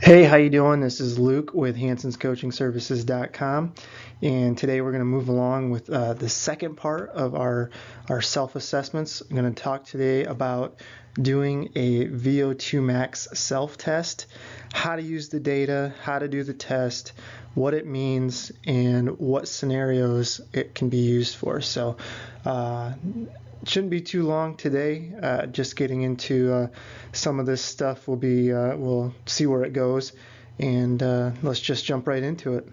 Hey, how you doing? This is Luke with HansonsCoachingServices.com, and today we're going to move along with the second part of our self-assessments. I'm going to talk today about doing a VO2max self-test, how to use the data, how to do the test, what it means, and what scenarios it can be used for. So, shouldn't be too long today. Just getting into some of this stuff. We'll see where it goes, and let's just jump right into it.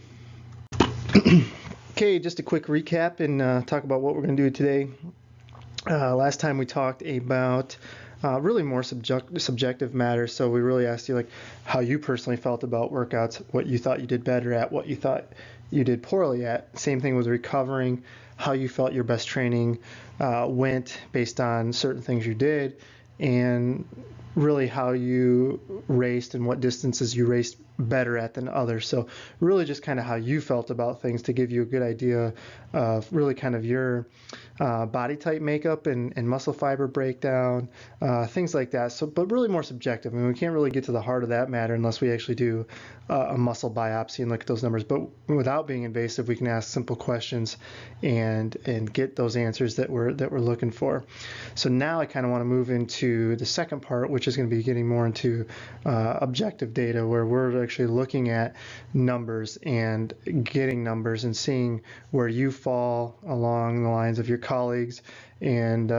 Okay, just a quick recap and talk about what we're going to do today. Last time we talked about really more subjective matters. So we really asked you like how you personally felt about workouts, what you thought you did better at, what you thought you did poorly at. Same thing with recovering, how you felt your best training went based on certain things you did, and really how you raced and what distances you raced better at than others. So really just kind of how you felt about things to give you a good idea of really kind of your body type makeup and muscle fiber breakdown, things like that. So, but really more subjective. I mean, we can't really get to the heart of that matter unless we actually do a muscle biopsy and look at those numbers. But without being invasive, we can ask simple questions and get those answers that we're looking for. So now I kind of want to move into the second part, which is going to be getting more into objective data, where we're actually looking at numbers and getting numbers and seeing where you fall along the lines of your colleagues and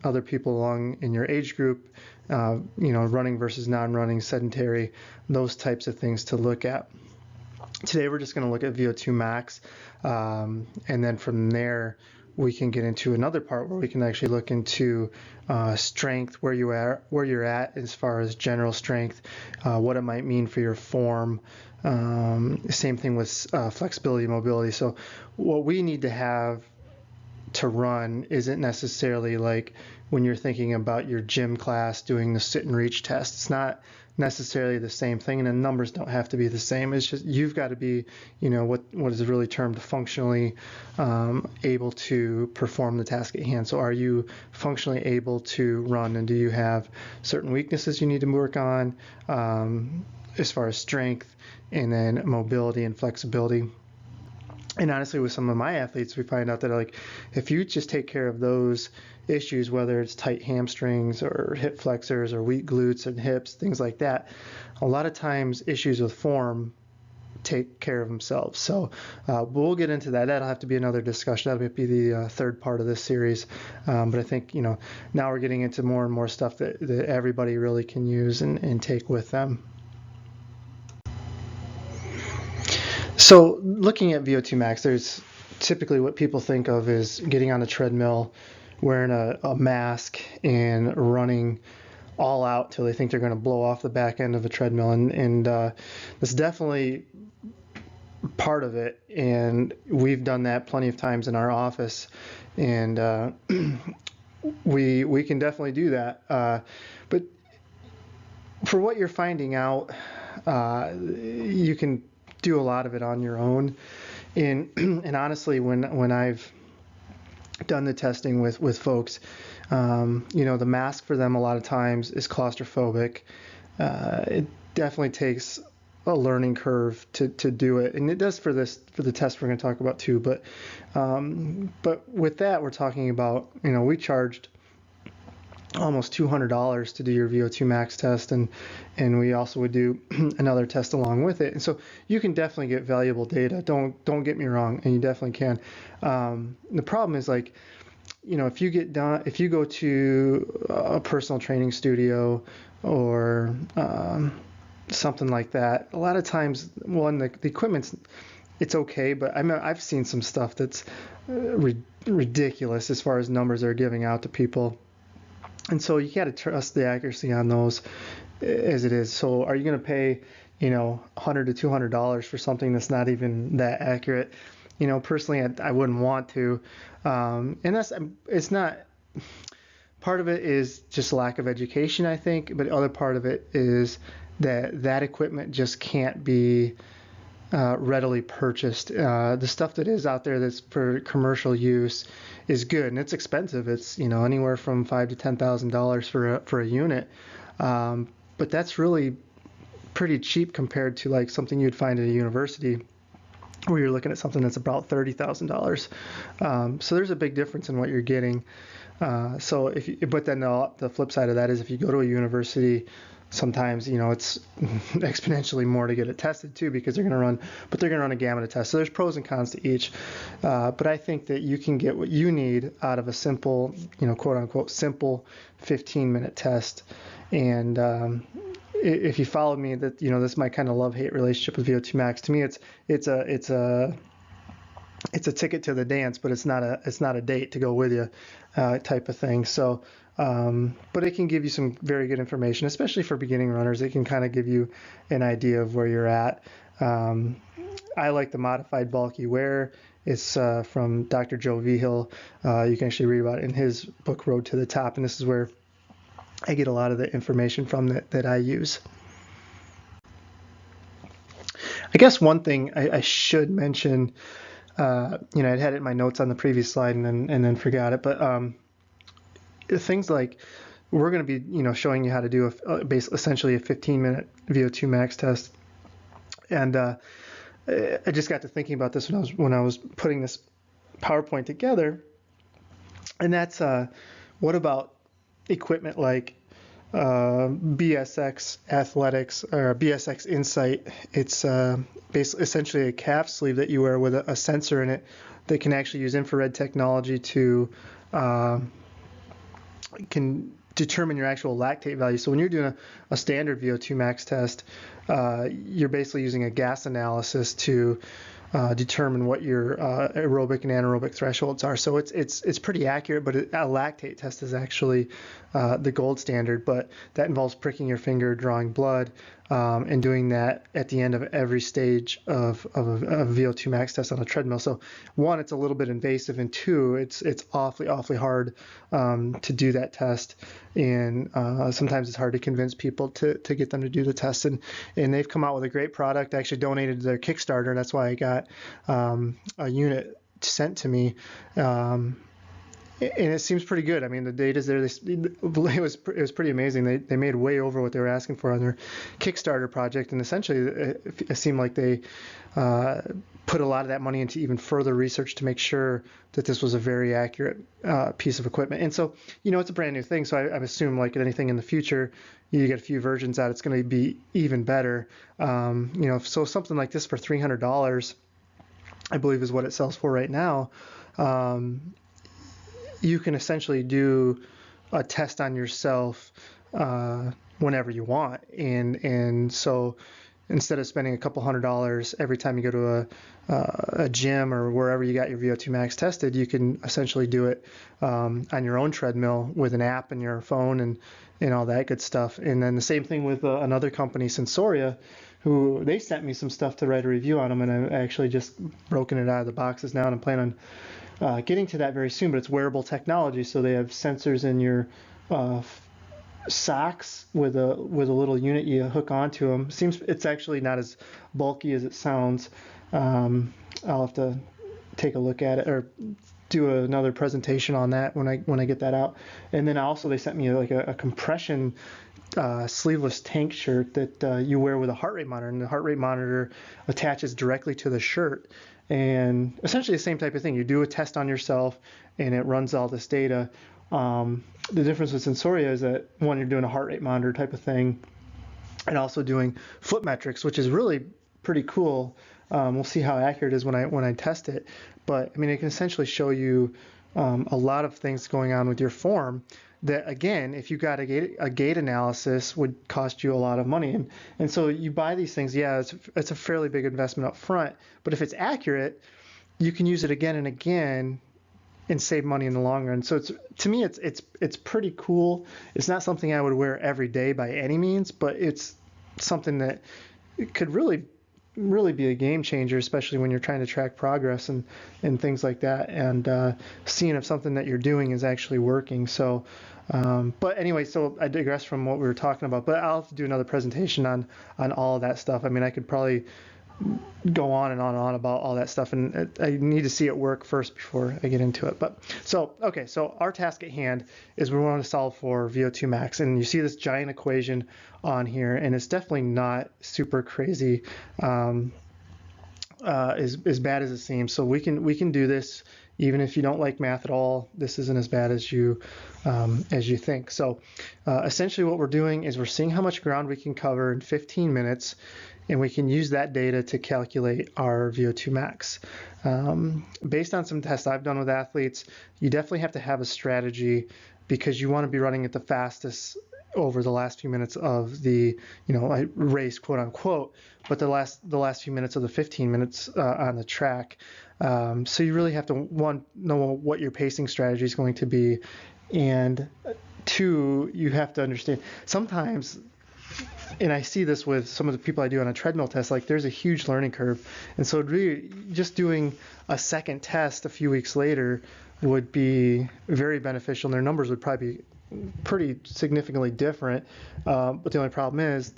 other people along in your age group, running versus non-running, sedentary, those types of things to look at. Today we're just going to look at VO2 max, and then from there we can get into another part where we can actually look into strength, where you're at as far as general strength, what it might mean for your form. Same thing with flexibility and mobility. So what we need to have to run isn't necessarily like when you're thinking about your gym class doing the sit and reach test. It's not necessarily the same thing, and the numbers don't have to be the same. It's just you've got to be, what is really termed functionally able to perform the task at hand. So are you functionally able to run, and do you have certain weaknesses you need to work on as far as strength, and then mobility and flexibility. And honestly, with some of my athletes, we find out that like if you just take care of those issues, whether it's tight hamstrings or hip flexors or weak glutes and hips, things like that, a lot of times issues with form take care of themselves. So we'll get into that. That'll have to be another discussion. That'll be the third part of this series. But I think, now we're getting into more and more stuff that everybody really can use and take with them. So looking at VO2 max, there's typically what people think of is getting on a treadmill, wearing a mask, and running all out till they think they're going to blow off the back end of a treadmill. And that's definitely part of it. And we've done that plenty of times in our office. And we can definitely do that. But for what you're finding out, you can do a lot of it on your own. And honestly, when I've done the testing with folks, the mask for them a lot of times is claustrophobic. It definitely takes a learning curve to do it, and it does for the test we're going to talk about too. But with that, we're talking about we charged almost $200 to do your VO2 max test, and we also would do another test along with it. And so you can definitely get valuable data. Don't get me wrong, and you definitely can. The problem is like, if you go to a personal training studio or something like that, a lot of times, the equipment's it's okay, but I've seen some stuff that's ridiculous as far as numbers they're giving out to people. And so you got to trust the accuracy on those as it is. So are you going to pay, $100 to $200 for something that's not even that accurate? Personally, I wouldn't want to. And it's not, part of it is just lack of education, I think, but the other part of it is that equipment just can't be readily purchased. The stuff that is out there that's for commercial use is good, and it's expensive. It's anywhere from $5,000 to $10,000 for a unit, but that's really pretty cheap compared to like something you'd find at a university where you're looking at something that's about $30,000. So there's a big difference in what you're getting. But then the flip side of that is if you go to a university, sometimes it's exponentially more to get it tested too, because they're going to run a gamut of tests. So there's pros and cons to each. But I think that you can get what you need out of a simple, quote unquote, simple 15-minute test. And if you followed me, that this is my kind of love-hate relationship with VO2max. To me, it's a ticket to the dance, but it's not a date to go with you, type of thing. So, but it can give you some very good information, especially for beginning runners. It can kind of give you an idea of where you're at. I like the modified bulky wear. It's from Dr. Joe Vigil. You can actually read about it in his book, Road to the Top, and this is where I get a lot of the information from that I use. I guess one thing I should mention, I'd had it in my notes on the previous slide and then forgot it, but things like we're going to be showing you how to do essentially a 15-minute VO2max test, and I just got to thinking about this when I was putting this PowerPoint together, and that's what about equipment like BSX Athletics or BSX Insight. It's basically essentially a calf sleeve that you wear with a sensor in it that can actually use infrared technology to can determine your actual lactate value. So when you're doing a standard VO2max test, you're basically using a gas analysis to determine what your aerobic and anaerobic thresholds are. So it's pretty accurate, but a lactate test is actually the gold standard. But that involves pricking your finger, drawing blood, and doing that at the end of every stage of a VO2max test on a treadmill. So one, it's a little bit invasive, and two, it's awfully hard to do that test. And sometimes it's hard to convince people to get them to do the test. And they've come out with a great product. I actually donated to their Kickstarter, and that's why I got a unit sent to me. And it seems pretty good. I mean, the data's there. It was pretty amazing. They made way over what they were asking for on their Kickstarter project, and essentially it seemed like they put a lot of that money into even further research to make sure that this was a very accurate piece of equipment. And so, it's a brand new thing. So I assume, like anything in the future, you get a few versions out, it's going to be even better. So something like this for $300, I believe, is what it sells for right now. You can essentially do a test on yourself whenever you want, and so instead of spending a couple $100s every time you go to a gym or wherever you got your VO2max tested, you can essentially do it on your own treadmill with an app in your phone and all that good stuff. And then the same thing with another company, Sensoria, who they sent me some stuff to write a review on them, and I actually just broken it out of the boxes now, and I'm planning on getting to that very soon. But it's wearable technology, so they have sensors in your socks with a little unit you hook onto them. It's actually not as bulky as it sounds. I'll have to take a look at it or do another presentation on that when I get that out. And then also they sent me like a compression sleeveless tank shirt that you wear with a heart rate monitor, and the heart rate monitor attaches directly to the shirt. And essentially the same type of thing. You do a test on yourself, and it runs all this data. The difference with Sensoria is that, one, you're doing a heart rate monitor type of thing, and also doing foot metrics, which is really pretty cool. We'll see how accurate it is when I test it. But I mean, it can essentially show you a lot of things going on with your form that, again, if you got a gait analysis, would cost you a lot of money. And so you buy these things. Yeah, it's a fairly big investment up front, but if it's accurate, you can use it again and again and save money in the long run. So to me, it's pretty cool. It's not something I would wear every day by any means, but it's something that it could really be a game changer, especially when you're trying to track progress and things like that, and seeing if something that you're doing is actually working. So, but anyway, so I digress from what we were talking about, but I'll have to do another presentation on all of that stuff. I mean, I could probably go on and on and on about all that stuff, and I need to see it work first before I get into it. But so our task at hand is we want to solve for VO2 max, and you see this giant equation on here, and it's definitely not super crazy, as bad as it seems. So we can do this even if you don't like math at all. This isn't as bad as you think. So essentially what we're doing is we're seeing how much ground we can cover in 15 minutes, and we can use that data to calculate our VO2 max. Based on some tests I've done with athletes, you definitely have to have a strategy, because you want to be running at the fastest over the last few minutes of the race, quote unquote, but the last few minutes of the 15 minutes on the track. So you really have to, one, know what your pacing strategy is going to be, and two, you have to understand sometimes, and I see this with some of the people I do on a treadmill test, like there's a huge learning curve. And so really just doing a second test a few weeks later would be very beneficial, and their numbers would probably be pretty significantly different. But the only problem is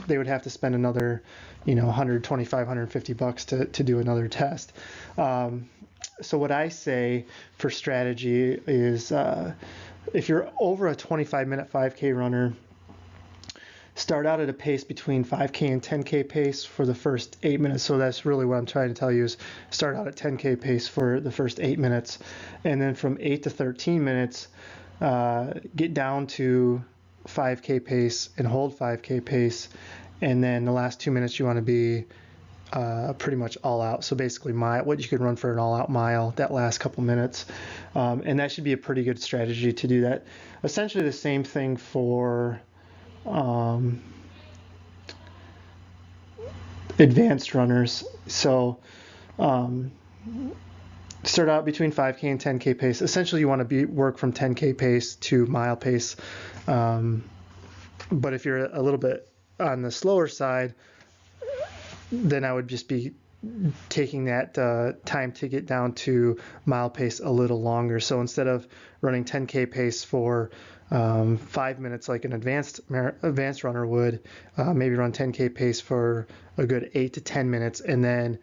they would have to spend another, $125, $150 to do another test. So what I say for strategy is, if you're over a 25-minute 5K runner, start out at a pace between 5K and 10K pace for the first 8 minutes. So that's really what I'm trying to tell you, is start out at 10K pace for the first 8 minutes. And then from 8 to 13 minutes, get down to 5K pace and hold 5K pace. And then the last 2 minutes you want to be pretty much all out. So basically what you could run for an all out mile that last couple minutes. And that should be a pretty good strategy to do that. Essentially the same thing for advanced runners. So start out between 5K and 10K pace. Essentially you want to work from 10K pace to mile pace. But if you're a little bit on the slower side, then I would just be taking that time to get down to mile pace a little longer. So instead of running 10K pace for 5 minutes like an advanced runner would, maybe run 10K pace for a good 8 to 10 minutes, and then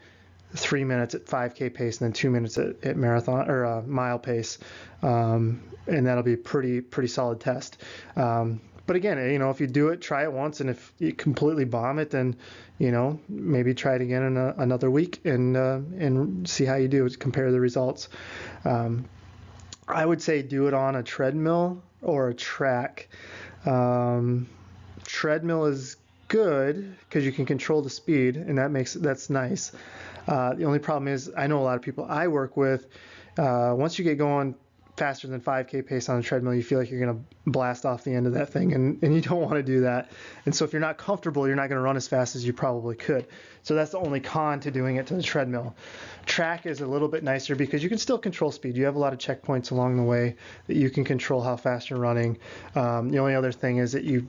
3 minutes at 5K pace, and then 2 minutes at marathon or mile pace, and that'll be pretty solid test. But again, if you do it, try it once, and if you completely bomb it, then maybe try it again in another week and see how you do. Compare the results. I would say do it on a treadmill or a track. Treadmill is good because you can control the speed, and that's nice. The only problem is, I know a lot of people I work with, once you get going faster than 5K pace on a treadmill, you feel like you're going to blast off the end of that thing, and you don't want to do that. And so if you're not comfortable, you're not going to run as fast as you probably could. So that's the only con to doing it to the treadmill. Track is a little bit nicer because you can still control speed. You have a lot of checkpoints along the way that you can control how fast you're running. The only other thing is that you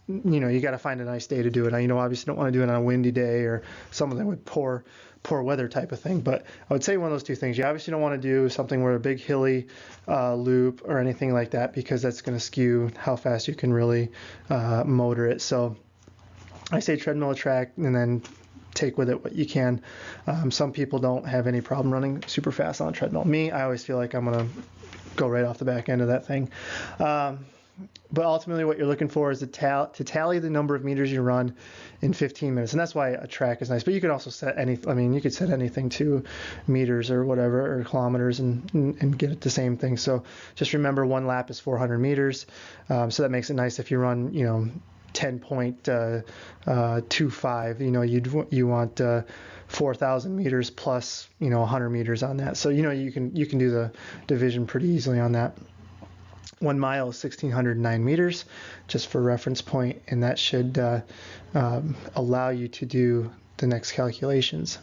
got to find a nice day to do it. Now, obviously don't want to do it on a windy day or something with poor weather type of thing, but I would say one of those two things. You obviously don't want to do something where a big hilly loop or anything like that, because that's going to skew how fast you can really motor it. So I say treadmill or track, and then take with it what you can. Some people don't have any problem running super fast on a treadmill. Me, I always feel like I'm going to go right off the back end of that thing. But ultimately what you're looking for is to tally the number of meters you run in 15 minutes. And that's why a track is nice. But you could also set you could set anything to meters or whatever, or kilometers, and get it the same thing. So just remember, one lap is 400 meters. So that makes it nice if you run, 10.25, you want 4,000 meters plus, 100 meters on that. So, you can do the division pretty easily on that. 1 mile is 1,609 meters, just for reference point, and that should allow you to do the next calculations.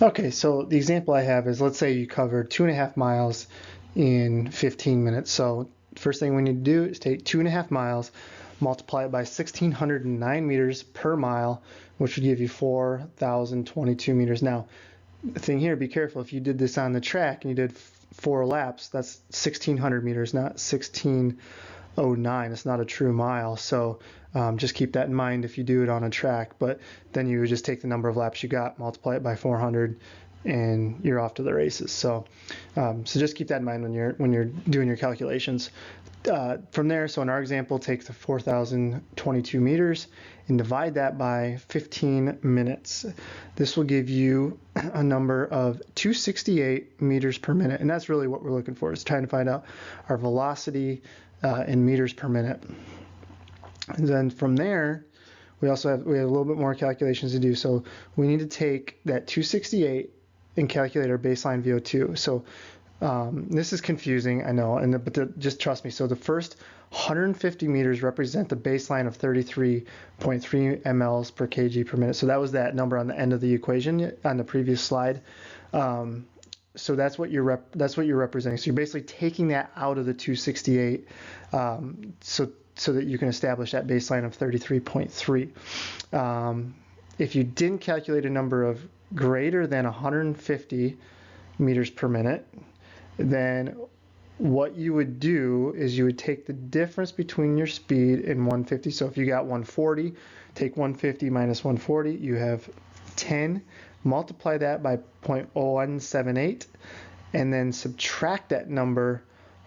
Okay, so the example I have is, let's say you covered 2.5 miles in 15 minutes. So first thing we need to do is take 2.5 miles, multiply it by 1,609 meters per mile, which would give you 4,022 meters. Now, the thing here, be careful. If you did this on the track and you did 4 laps, that's 1,600 meters, not 16 VO209. It's not a true mile. So just keep that in mind if you do it on a track. But then you would just take the number of laps you got, multiply it by 400, and you're off to the races. So just keep that in mind when you're doing your calculations. From there, so in our example, take the 4,022 meters and divide that by 15 minutes. This will give you a number of 268 meters per minute, and that's really what we're looking for, is trying to find out our velocity in meters per minute. And then from there, we have a little bit more calculations to do. So we need to take that 268 and calculate our baseline VO2. So this is confusing, I know, but just trust me. So the first 150 meters represent the baseline of 33.3 mLs per kg per minute. So that was that number on the end of the equation on the previous slide. So that's what you're representing. So you're basically taking that out of the 268, so that you can establish that baseline of 33.3. If you didn't calculate a number of greater than 150 meters per minute, then what you would do is you would take the difference between your speed and 150. So if you got 140, take 150 minus 140, you have 10. Multiply that by 0.0178, and then subtract that number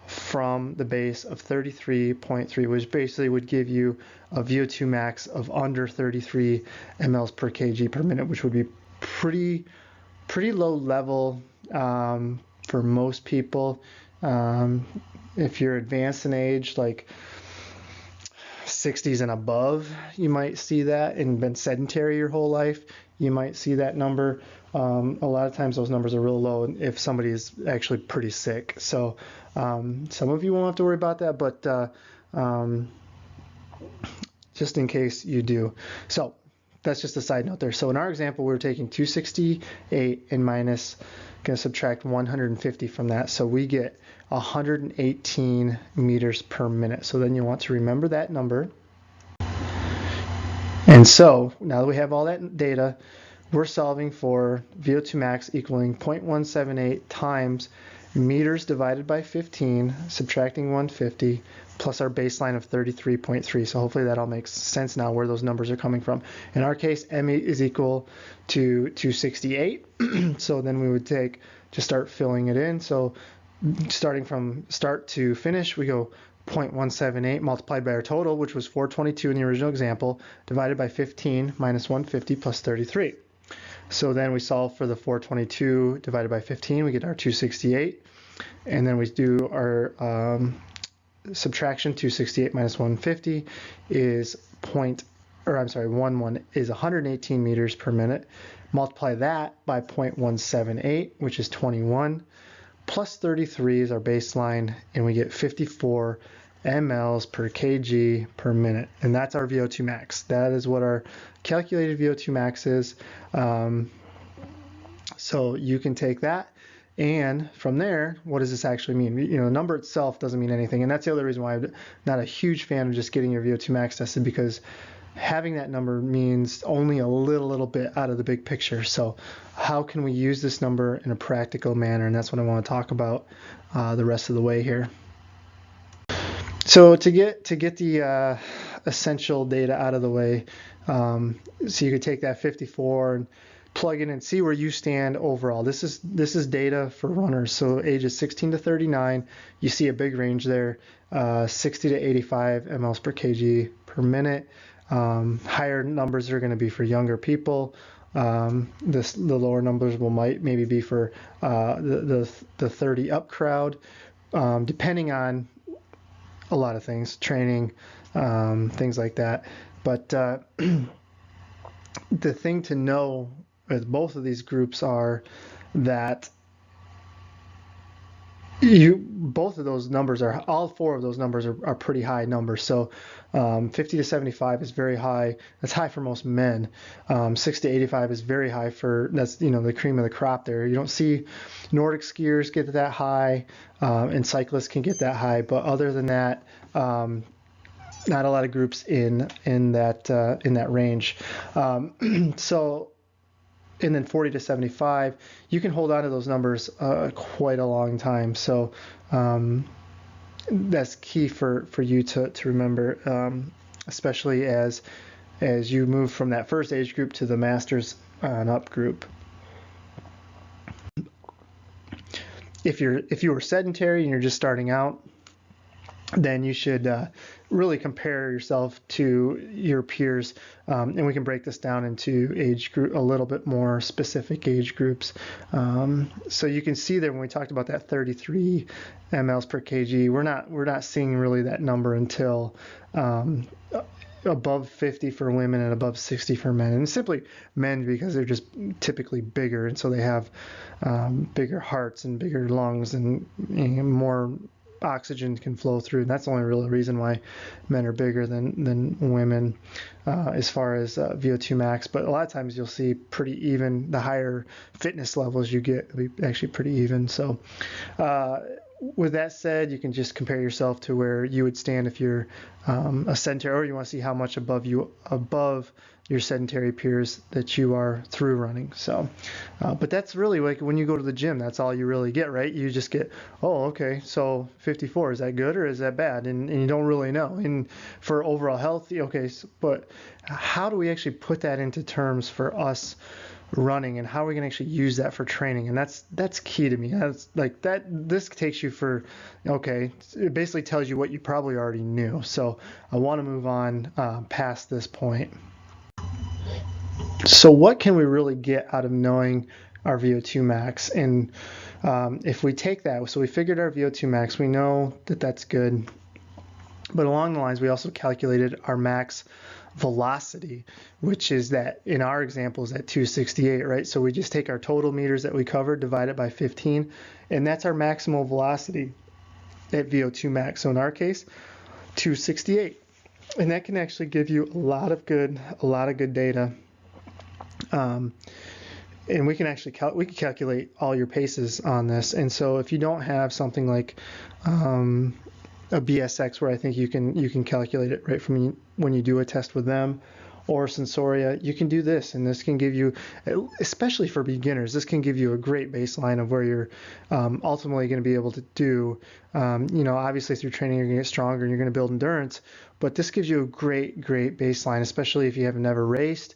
from the base of 33.3, which basically would give you a VO2 max of under 33 mLs per kg per minute, which would be pretty low level for most people. If you're advanced in age, like 60s and above, you might see that, and been sedentary your whole life, you might see that number. A lot of times those numbers are real low if somebody is actually pretty sick. So some of you won't have to worry about that, but just in case you do. So that's just a side note there. So in our example, we're taking 268 and going to subtract 150 from that. So we get 118 meters per minute. So then you want to remember that number. And so now that we have all that data, we're solving for VO2 max equaling 0.178 times meters divided by 15, subtracting 150, plus our baseline of 33.3. So hopefully that all makes sense now where those numbers are coming from. In our case, M is equal to 268. So then we would just start filling it in. So starting from start to finish, we go 0.178 multiplied by our total, which was 422 in the original example, divided by 15 minus 150 plus 33. So then we solve for the 422 divided by 15, we get our 268, and then we do our subtraction. 268 minus 150 is 118 meters per minute. Multiply that by 0.178, which is 21, plus 33 is our baseline, and we get 54 mLs per kg per minute, and that's our VO2 max. That is what our calculated VO2 max is. So you can take that, and from there, what does this actually mean? The number itself doesn't mean anything, and that's the other reason why I'm not a huge fan of just getting your VO2 max tested, because having that number means only a little bit out of the big picture. So how can we use this number in a practical manner? And that's what I want to talk about the rest of the way here. So to get the essential data out of the way, so you could take that 54 and plug in and see where you stand overall. This is data for runners, so ages 16 to 39. You see a big range there, 60 to 85 mLs per kg per minute. Higher numbers are going to be for younger people. The lower numbers maybe be for the 30 up crowd, depending on a lot of things, training, things like that. But the thing to know with both of these groups are that all four of those numbers are pretty high numbers. So 50 to 75 is very high. That's high for most men. 60 to 85 is very high that's the cream of the crop there. You don't see Nordic skiers get that high, and cyclists can get that high. But other than that, not a lot of groups in that range. And then 40 to 75, you can hold on to those numbers quite a long time. So that's key for you to remember, especially as you move from that first age group to the masters and up group. If you were sedentary and you're just starting out, then you should really compare yourself to your peers, and we can break this down into age group, a little bit more specific age groups. So you can see there when we talked about that 33 mLs per kg, we're not seeing really that number until above 50 for women and above 60 for men, and simply men because they're just typically bigger, and so they have bigger hearts and bigger lungs, and more oxygen can flow through, and that's the only real reason why men are bigger than women as far as VO2 max. But a lot of times you'll see pretty even. The higher fitness levels you get, it'll be actually pretty even. So with that said, you can just compare yourself to where you would stand if you're a sedentary, or you want to see how much above your sedentary peers that you are through running. So, but that's really like when you go to the gym, that's all you really get, right? You just get, oh, okay, so 54, is that good or is that bad? And you don't really know. And for overall health, okay, but how do we actually put that into terms for us running, and how are we going to actually use that for training? And that's key to me. That's like that. This takes you for, okay, it basically tells you what you probably already knew. So I want to move on past this point. So what can we really get out of knowing our VO2 max? And if we take that, so we figured our VO2 max, we know that that's good. But along the lines, we also calculated our max velocity, which is that in our example is at 268, right? So we just take our total meters that we covered, divide it by 15, and that's our maximal velocity at VO2 max. So in our case, 268, and that can actually give you a lot of good data. And we can actually calculate all your paces on this. And so if you don't have something like a BSX, where I think you can calculate it right from when you do a test with them, or Sensoria, you can do this, and this can give you, especially for beginners, this can give you a great baseline of where you're ultimately going to be able to do. Obviously through training you're going to get stronger and you're going to build endurance, but this gives you a great baseline, especially if you have never raced.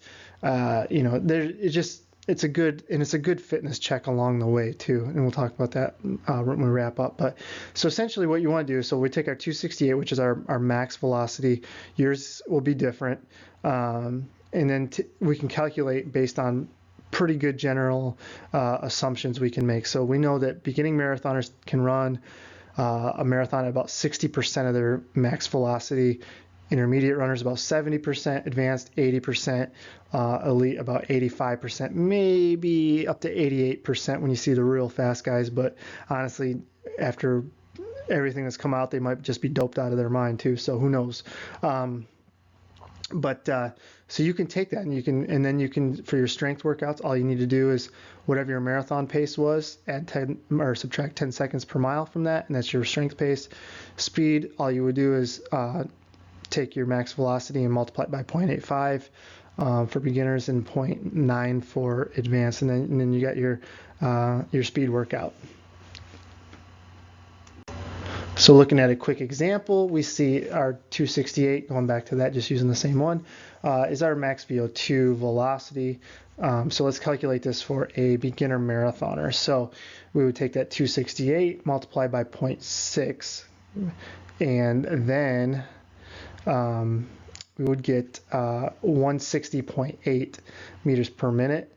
It's a good fitness check along the way too, and we'll talk about that when we wrap up. But so essentially what you want to do, so we take our 268, which is our max velocity. Yours will be different, and then we can calculate based on pretty good general assumptions we can make. So we know that beginning marathoners can run a marathon at about 60% of their max velocity. Intermediate runners about 70%, advanced 80%, elite about 85%, maybe up to 88% when you see the real fast guys. But honestly, after everything that's come out, they might just be doped out of their mind too. So who knows? So you can take that and then you can, for your strength workouts, all you need to do is whatever your marathon pace was, add 10 or subtract 10 seconds per mile from that, and that's your strength pace. Speed, all you would do is take your max velocity and multiply it by 0.85 for beginners and 0.9 for advanced, and then you got your speed workout. So looking at a quick example, we see our 268, going back to that, just using the same one, is our max VO2 velocity. So let's calculate this for a beginner marathoner. So we would take that 268, multiply by 0.6, and then we would get 160.8 meters per minute.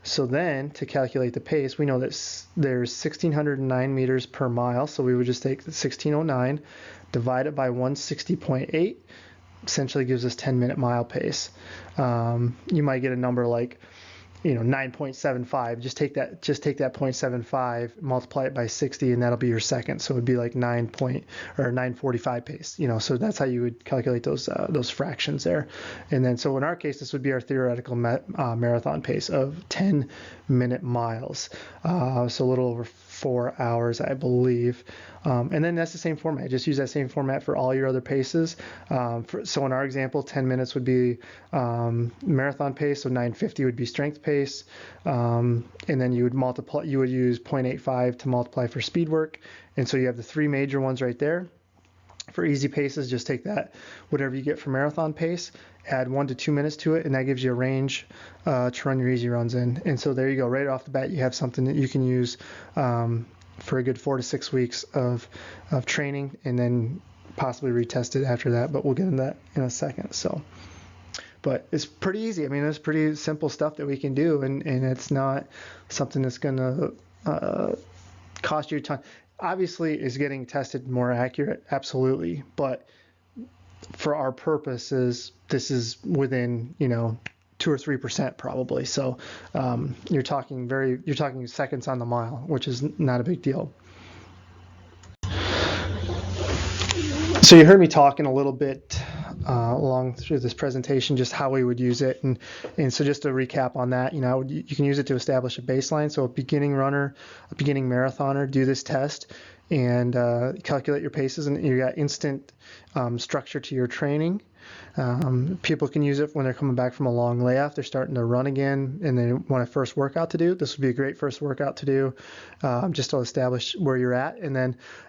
So then to calculate the pace, we know that there's 1,609 meters per mile. So we would just take 1,609, divide it by 160.8, essentially gives us 10-minute mile pace. You might get a number like 9.75. Just take that 0.75, multiply it by 60, and that'll be your second. So it would be like 9.45 pace. So that's how you would calculate those fractions there. And then so in our case, this would be our theoretical marathon pace of 10-minute miles. So a little over 4 hours, I believe. And then that's the same format. Just use that same format for all your other paces. So in our example, 10 minutes would be marathon pace, so 950 would be strength pace. And then you would use 0.85 to multiply for speed work. And so you have the three major ones right there. For easy paces, just take that, whatever you get for marathon pace, add 1 to 2 minutes to it, and that gives you a range to run your easy runs in. And so there you go. Right off the bat, you have something that you can use for a good 4 to 6 weeks of training, and then possibly retest it after that. But we'll get into that in a second. So, but it's pretty easy. I mean, it's pretty simple stuff that we can do, and it's not something that's going to cost you a ton. Obviously, is getting tested more accurate? Absolutely. But for our purposes, this is within, 2 or 3% probably. So you're talking seconds on the mile, which is not a big deal. So you heard me talking a little bit along through this presentation, just how we would use it. And so just to recap on that, you can use it to establish a baseline. So a beginning runner, a beginning marathoner, do this test and calculate your paces, and you got instant structure to your training. People can use it when they're coming back from a long layoff. They're starting to run again and they want a first workout to do. This would be a great first workout to do, just to establish where you're at. And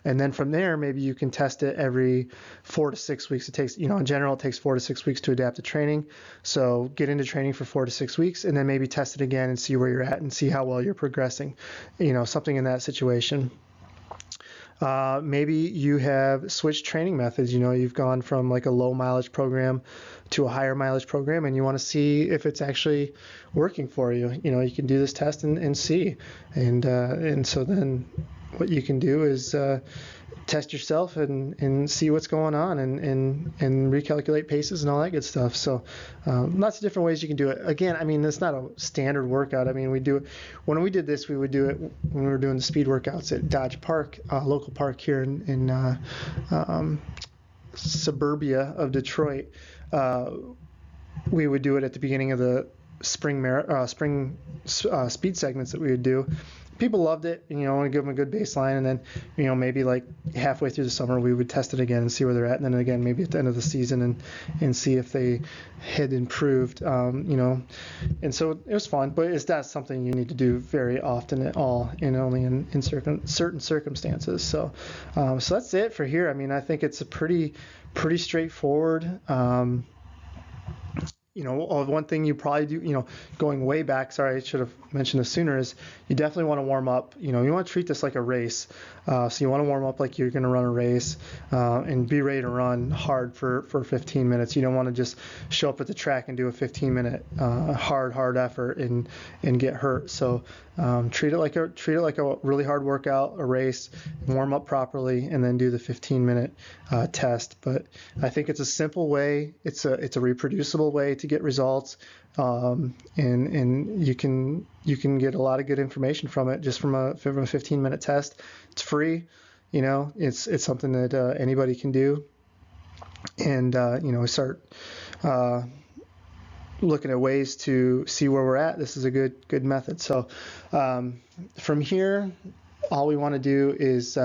then from there, maybe you can test it every 4 to 6 weeks. It takes, in general, it takes 4 to 6 weeks to adapt to training. So get into training for 4 to 6 weeks and then maybe test it again and see where you're at and see how well you're progressing, something in that situation. Maybe you have switched training methods. You've gone from like a low mileage program to a higher mileage program, and you want to see if it's actually working for you. You can do this test and see. And so then what you can do is test yourself and see what's going on and recalculate paces and all that good stuff. So lots of different ways you can do it. Again, I mean, it's not a standard workout. I mean, we do it when we did this. We would do it when we were doing the speed workouts at Dodge Park, local park here in suburbia of Detroit. We would do it at the beginning of the spring speed segments that we would do. People loved it, and want to give them a good baseline, and then maybe like halfway through the summer we would test it again and see where they're at, and then again maybe at the end of the season and see if they had improved, and so it was fun, but it's not something you need to do very often at all, and only in certain circumstances. So that's it for here. I mean, I think it's a pretty straightforward. One thing you probably do, going way back, sorry, I should have mentioned this sooner, is you definitely want to warm up. You want to treat this like a race. So you want to warm up like you're going to run a race and be ready to run hard for 15 minutes. You don't want to just show up at the track and do a 15-minute hard effort and get hurt. So treat it like a really hard workout, a race, warm up properly, and then do the 15-minute test. But I think it's a simple way. It's a reproducible way to get results, and you can get a lot of good information from it just from a 15-minute test. It's free, it's something that anybody can do, and start looking at ways to see where we're at. This is a good method. So from here, all we want to do is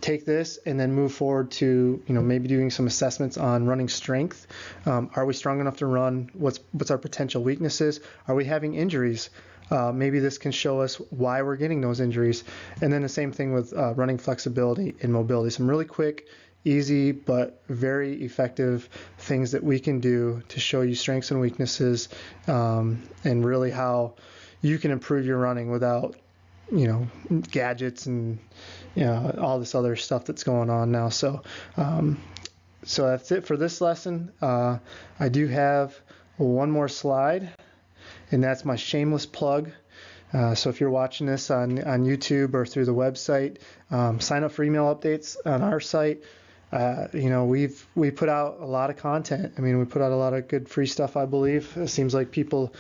take this and then move forward to, maybe doing some assessments on running strength. Are we strong enough to run? What's our potential weaknesses? Are we having injuries? Maybe this can show us why we're getting those injuries. And then the same thing with running flexibility and mobility. Some really quick, easy, but very effective things that we can do to show you strengths and weaknesses, and really how you can improve your running without, gadgets and, all this other stuff that's going on now. So that's it for this lesson. I do have one more slide, and that's my shameless plug. So if you're watching this on YouTube or through the website, sign up for email updates on our site. We put out a lot of content. I mean, we put out a lot of good free stuff, I believe. It seems like people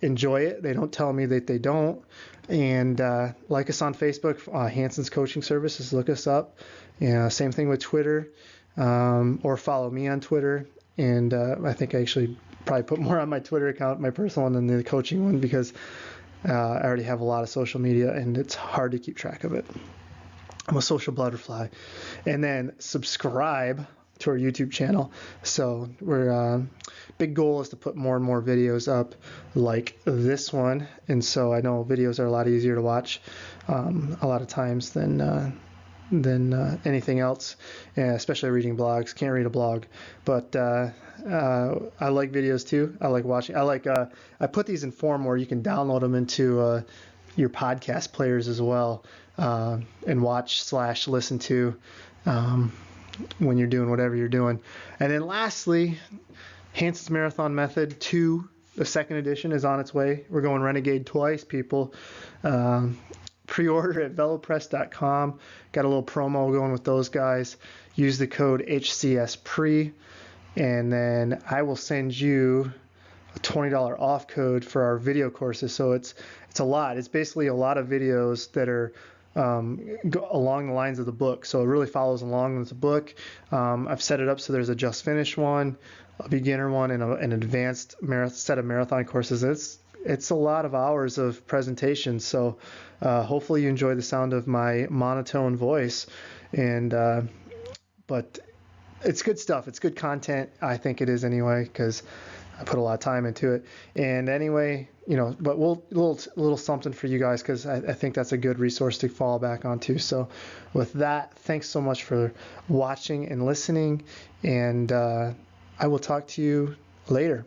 enjoy it. They don't tell me that they don't. And like us on Facebook, Hansons Coaching Services, look us up. Same thing with Twitter, or follow me on Twitter. And I think I actually probably put more on my Twitter account, my personal one, than the coaching one, because I already have a lot of social media and it's hard to keep track of it. I'm a social butterfly. And then subscribe to our YouTube channel. So we're big goal is to put more and more videos up like this one. And so I know videos are a lot easier to watch a lot of times than than anything else, especially reading blogs. Can't read a blog, but I like videos too. I like watching. I put these in form where you can download them into your podcast players as well, and watch/listen to when you're doing whatever you're doing. And then lastly, Hansons Marathon Method 2, the second edition, is on its way. We're going Renegade twice, people. Pre-order at velopress.com. Got a little promo going with those guys. Use the code HCSPRE, and then I will send you a $20 off code for our video courses. So it's a lot. It's basically a lot of videos that are along the lines of the book. So it really follows along with the book. I've set it up so there's a just finished one, a beginner one, and an advanced set of marathon courses. It's a lot of hours of presentation. So hopefully you enjoy the sound of my monotone voice. But it's good stuff. It's good content. I think it is anyway, because I put a lot of time into it. And anyway, but little something for you guys, because I think that's a good resource to fall back onto. So with that, thanks so much for watching and listening, and I will talk to you later.